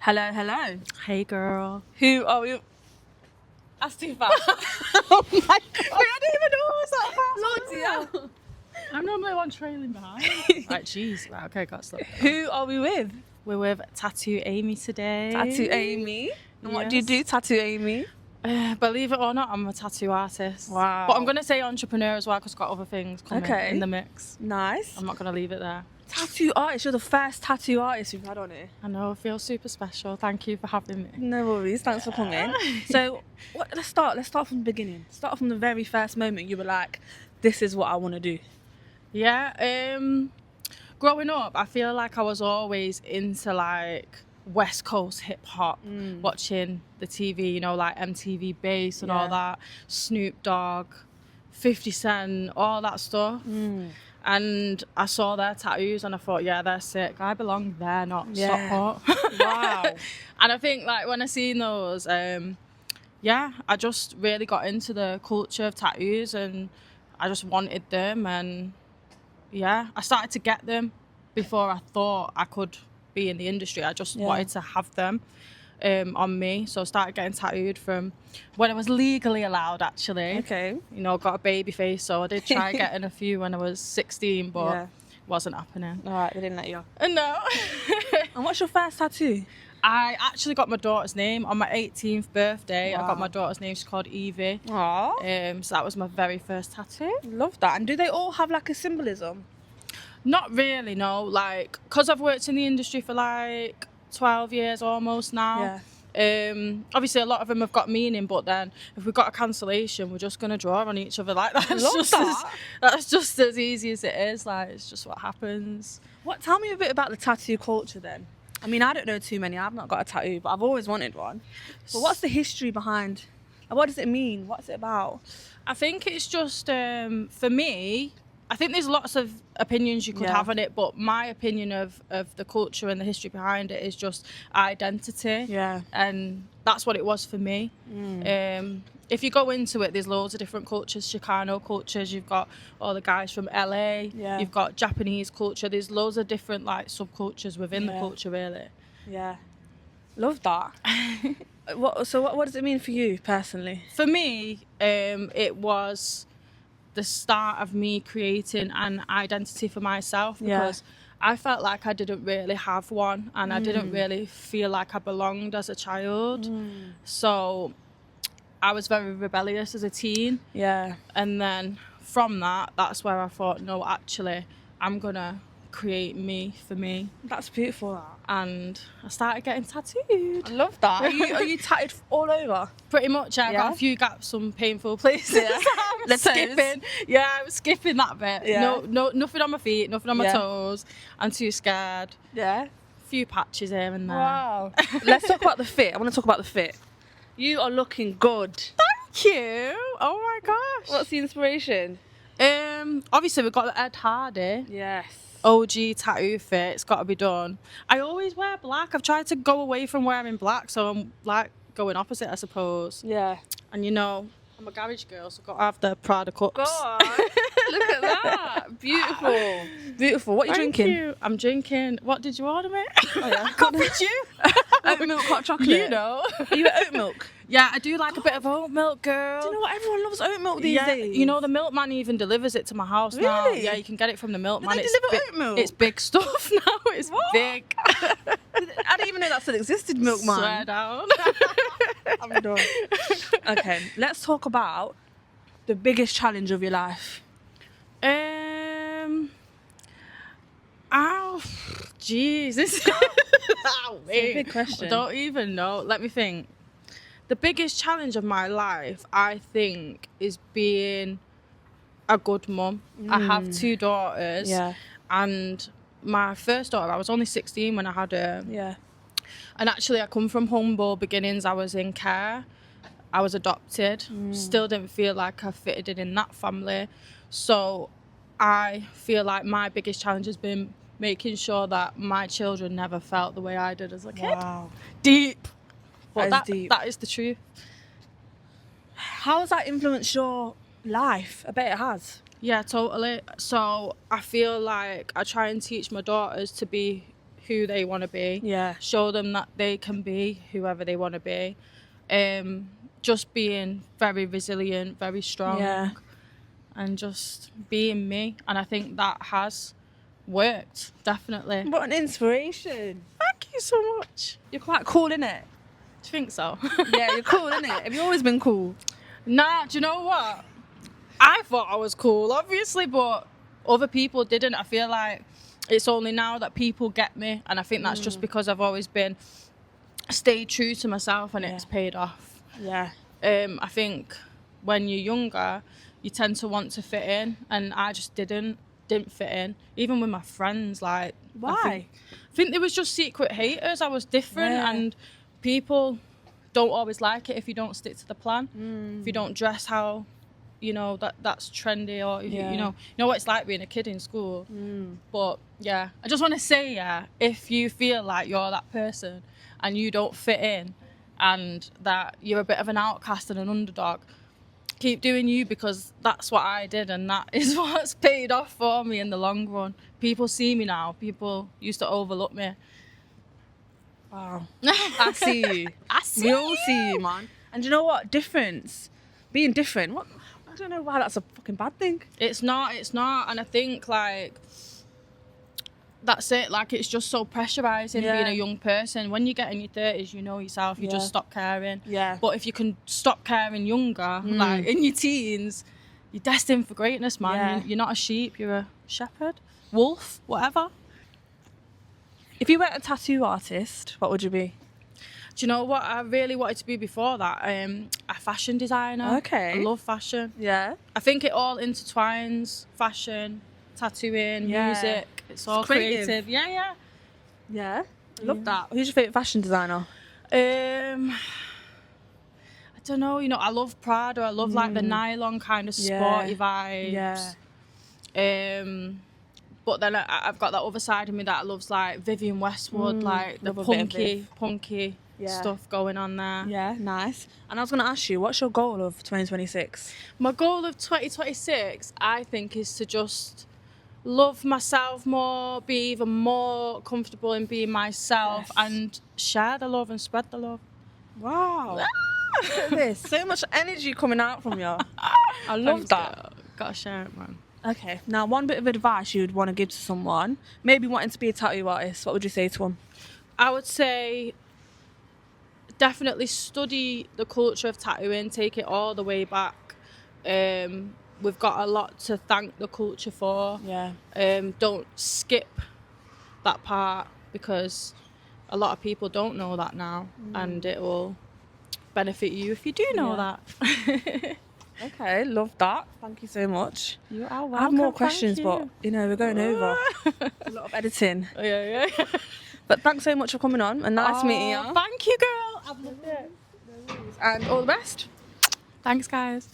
Hello, hello. Hey girl. Who are we? That's too fast. Oh my god. Wait, I don't even know what was that fast. Lord, I'm normally one trailing behind. Right, jeez. Right, okay, got to slow down. Who are we with? We're with Tattoo Amy today. Tattoo Amy. And what do you Yes. do, Tattoo Amy? Believe it or not, I'm a tattoo artist. Wow. But I'm going to say entrepreneur as well because I've got other things coming Okay. in the mix. Nice. I'm not going to leave it there. Tattoo artist. You're the first tattoo artist we've had on here. I know, I feel super special. Thank you for having me. No worries. Thanks for coming. So, let's start. Let's start from the beginning. Start from the very first moment you were like, "This is what I want to do." Yeah, growing up, I feel like I was always into like West Coast hip hop, watching the TV, you know, like MTV Bass and all Yeah. that, Snoop Dogg, 50 Cent, all that stuff. And I saw their tattoos and I thought, yeah, they're sick. I belong there, not Yeah. Stockport. Wow. And I think like when I seen those, yeah, I just really got into the culture of tattoos and I just wanted them. And yeah, I started to get them before I thought I could be in the industry. I just wanted to have them on me. So I started getting tattooed from when I was legally allowed, actually. Okay. You know, got a baby face, so I did try getting a few when I was 16, but Yeah. wasn't happening. All right. They didn't let you. No. And what's your first tattoo? I actually got my daughter's name on my 18th birthday. I Wow. got my daughter's name. She's called Evie. Aww. So that was my very first tattoo. Love that. And do they all have like a symbolism? Not really, no. Like, because I've worked in the industry for like 12 years almost now. Obviously, a lot of them have got meaning, but then if we've got a cancellation, we're just going to draw on each other. Like, that's just as easy as it is. Like, it's just what happens. Tell me a bit about the tattoo culture then. I mean, I don't know too many. I've not got a tattoo, but I've always wanted one. But what's the history behind? And what does it mean? What's it about? I think it's just, for me, I think there's lots of opinions you could have on it, but my opinion of the culture and the history behind it is just identity. Yeah. And that's what it was for me. If you go into it, there's loads of different cultures, Chicano cultures, you've got all the guys from LA, you've got Japanese culture, there's loads of different like subcultures within the culture, really. Yeah. Love that. What does it mean for you personally? For me, it was the start of me creating an identity for myself because I felt like I didn't really have one and I didn't really feel like I belonged as a child. So I was very rebellious as a teen. Yeah. And then from that, that's where I thought, no, actually, I'm going to create me for me. That's beautiful. That. And I started getting tattooed. I love that. Are you tatted all over? Pretty much, I got a few gaps, some painful places. Yeah. I'm skipping. Yeah, I was skipping that bit. Yeah. No, nothing on my feet, nothing on my toes. I'm too scared. Yeah. A few patches here and there. Wow. Let's talk about the fit. I want to talk about the fit. You are looking good. Thank you. Oh my gosh. What's the inspiration? Obviously we've got the Ed Hardy. Yes. OG tattoo fit. It's got to be done. I always wear black. I've tried to go away from wearing black, so I'm like going opposite, I suppose. Yeah. And you know, I'm a garage girl, so I've got to have the Prada cups. God, look at that. Beautiful. Beautiful. What are you drinking? You. I'm drinking. What did you order, mate? Oh, yeah. Copied you. Oat milk hot chocolate. You know. Are you at oat milk? Yeah, I do like a bit of oat milk, girl. Do you know what? Everyone loves oat milk these days. You know, the milkman even delivers it to my house now. Really? Yeah, you can get it from the milkman. They deliver oat milk? It's big stuff now. It's big. I didn't even know that still existed, milkman. Swear down. I'm done. Okay, let's talk about the biggest challenge of your life. Oh, jeez. This is a big question. I don't even know. Let me think. The biggest challenge of my life, I think, is being a good mum. I have 2 daughters. Yeah. And my first daughter, I was only 16 when I had her. Yeah. And actually, I come from humble beginnings. I was in care. I was adopted. Still didn't feel like I fitted in that family. So I feel like my biggest challenge has been making sure that my children never felt the way I did as a kid. Wow. Deep. But That is deep. That is the truth. How has that influenced your life? I bet it has. Yeah, totally. So I feel like I try and teach my daughters to be who they want to be. Yeah. Show them that they can be whoever they want to be. Just being very resilient, very strong. Yeah. And just being me. And I think that has worked, definitely. What an inspiration. Thank you so much. You're quite cool, innit? Do you think so? Yeah, you're cool, innit? Have you always been cool? Nah, do you know what? I thought I was cool, obviously, but other people didn't. I feel like it's only now that people get me, and I think that's just because I've always stayed true to myself, and it's paid off. Yeah. I think when you're younger, you tend to want to fit in, and I just didn't fit in. Even with my friends, like, Why? I think there was just secret haters. I was different, Yeah. and people don't always like it if you don't stick to the plan. If you don't dress how, that's trendy, or if you know what it's like being a kid in school. But yeah, I just want to say, if you feel like you're that person and you don't fit in, and that you're a bit of an outcast and an underdog, keep doing you, because that's what I did, and that is what's paid off for me in the long run. People see me now. People used to overlook me. Wow. I see you. We all see you, man. And you know what? Being different. What? I don't know why that's a fucking bad thing. It's not. And I think, like, that's it. Like, it's just so pressurizing being a young person. When you get in your 30s, you know yourself. You just stop caring. Yeah. But if you can stop caring younger, like in your teens, you're destined for greatness, man. Yeah. You're not a sheep. You're a shepherd, wolf, whatever. If you weren't a tattoo artist, what would you be? Do you know what I really wanted to be before that? A fashion designer. Okay. I love fashion. Yeah. I think it all intertwines: fashion, tattooing, music. It's all creative. Yeah. Yeah. I love that. Who's your favourite fashion designer? I don't know. I love Prada. I love like the nylon kind of sporty vibes. Yeah. But then I've got that other side of me that loves like Vivienne Westwood, like the punky stuff going on there. Yeah, nice. And I was going to ask you, what's your goal of 2026? My goal of 2026, I think, is to just love myself more, be even more comfortable in being myself, and share the love and spread the love. Wow. Look at this. So much energy coming out from you. I love that. Girl. Gotta share it, man. Okay, now one bit of advice you would want to give to someone, maybe wanting to be a tattoo artist, what would you say to them? I would say definitely study the culture of tattooing, take it all the way back. We've got a lot to thank the culture for. Yeah. Don't skip that part, because a lot of people don't know that now, and it will benefit you if you do know that. Okay, love that. Thank you so much. You are welcome. I have more questions, but we're going over. A lot of editing. Yeah. But thanks so much for coming on, and nice meeting you. Thank you, girl. I've loved it. And all the best. Thanks, guys.